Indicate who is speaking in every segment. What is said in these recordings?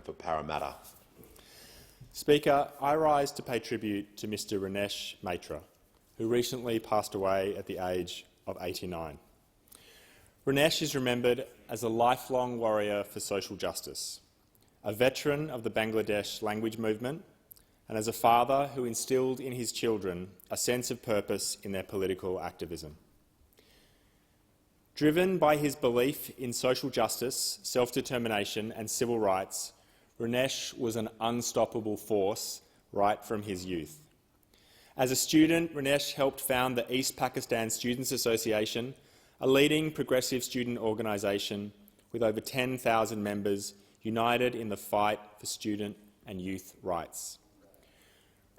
Speaker 1: member for Parramatta.
Speaker 2: Speaker, I rise to pay tribute to Mr Ranesh Maitra, who recently passed away at the age of 89. Ranesh is remembered as a lifelong warrior for social justice, a veteran of the Bangladesh language movement, and as a father who instilled in his children a sense of purpose in their political activism. Driven by his belief in social justice, self-determination and civil rights, Ranesh was an unstoppable force right from his youth. As a student, Ranesh helped found the East Pakistan Students Association, a leading progressive student organisation with over 10,000 members united in the fight for student and youth rights.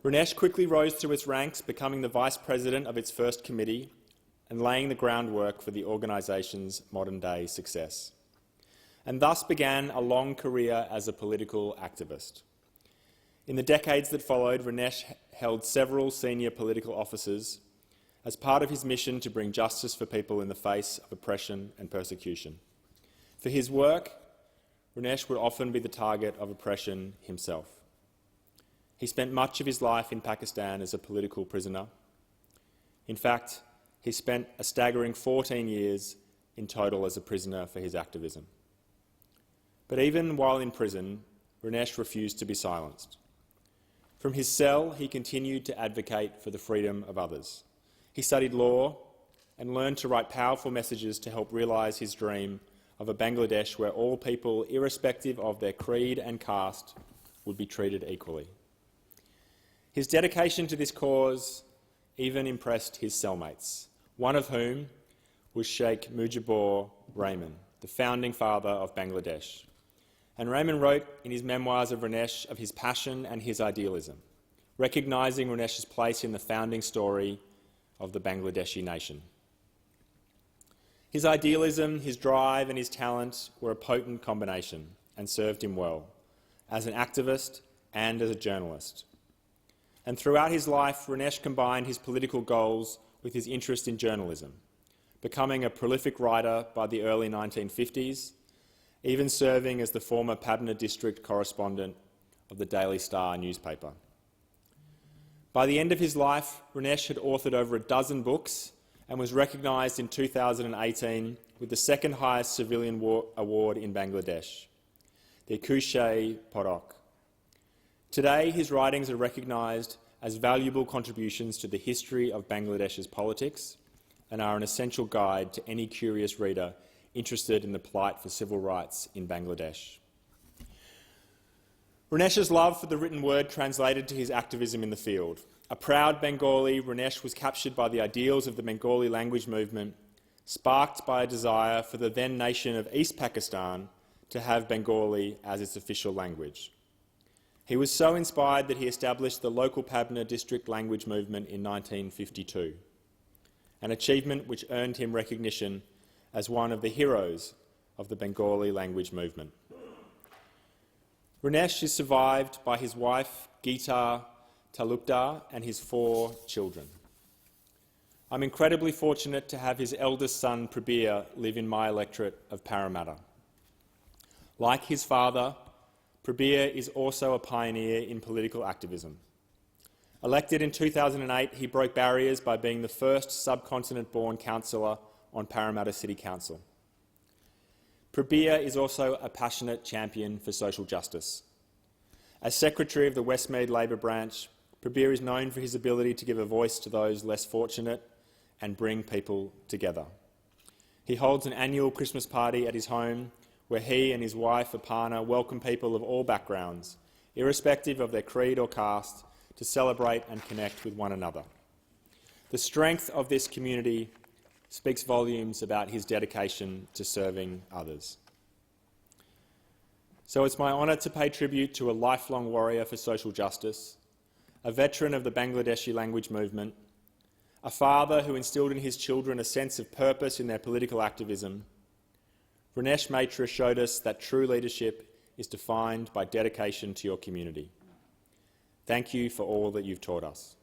Speaker 2: Ranesh quickly rose through its ranks, becoming the vice president of its first committee and laying the groundwork for the organisation's modern-day success, and thus began a long career as a political activist. In the decades that followed, Ranesh held several senior political offices as part of his mission to bring justice for people in the face of oppression and persecution. For his work, Ranesh would often be the target of oppression himself. He spent much of his life in Pakistan as a political prisoner. In fact, he spent a staggering 14 years in total as a prisoner for his activism. But even while in prison, Ranesh refused to be silenced. From his cell, he continued to advocate for the freedom of others. He studied law and learned to write powerful messages to help realise his dream of a Bangladesh where all people, irrespective of their creed and caste, would be treated equally. His dedication to this cause even impressed his cellmates, one of whom was Sheikh Mujibur Rahman, the founding father of Bangladesh. And Rahman wrote in his memoirs of Ranesh of his passion and his idealism, recognising Ranesh's place in the founding story of the Bangladeshi nation. His idealism, his drive and his talent were a potent combination and served him well, as an activist and as a journalist. And throughout his life, Ranesh combined his political goals with his interest in journalism, becoming a prolific writer by the early 1950s, even serving as the former Pabna district correspondent of the Daily Star newspaper. By the end of his life, Ranesh had authored over a dozen books and was recognised in 2018 with the second highest civilian award in Bangladesh, the Kushe Padak. Today, his writings are recognised as valuable contributions to the history of Bangladesh's politics and are an essential guide to any curious reader interested in the plight for civil rights in Bangladesh. Ranesh's love for the written word translated to his activism in the field. A proud Bengali, Ranesh was captured by the ideals of the Bengali language movement, sparked by a desire for the then nation of East Pakistan to have Bengali as its official language. He was so inspired that he established the local Pabna district language movement in 1952, an achievement which earned him recognition as one of the heroes of the Bengali language movement. Ranesh is survived by his wife, Geeta Talukdar, and his 4 children. I'm incredibly fortunate to have his eldest son, Prabir, live in my electorate of Parramatta. Like his father, Prabir is also a pioneer in political activism. Elected in 2008, he broke barriers by being the first subcontinent-born councillor on Parramatta City Council. Prabir is also a passionate champion for social justice. As Secretary of the Westmead Labor Branch, Prabir is known for his ability to give a voice to those less fortunate and bring people together. He holds an annual Christmas party at his home where he and his wife, Aparna, welcome people of all backgrounds, irrespective of their creed or caste, to celebrate and connect with one another. The strength of this community speaks volumes about his dedication to serving others. So it's my honour to pay tribute to a lifelong warrior for social justice, a veteran of the Bangladeshi language movement, a father who instilled in his children a sense of purpose in their political activism. Ranesh Maitra showed us that true leadership is defined by dedication to your community. Thank you for all that you've taught us.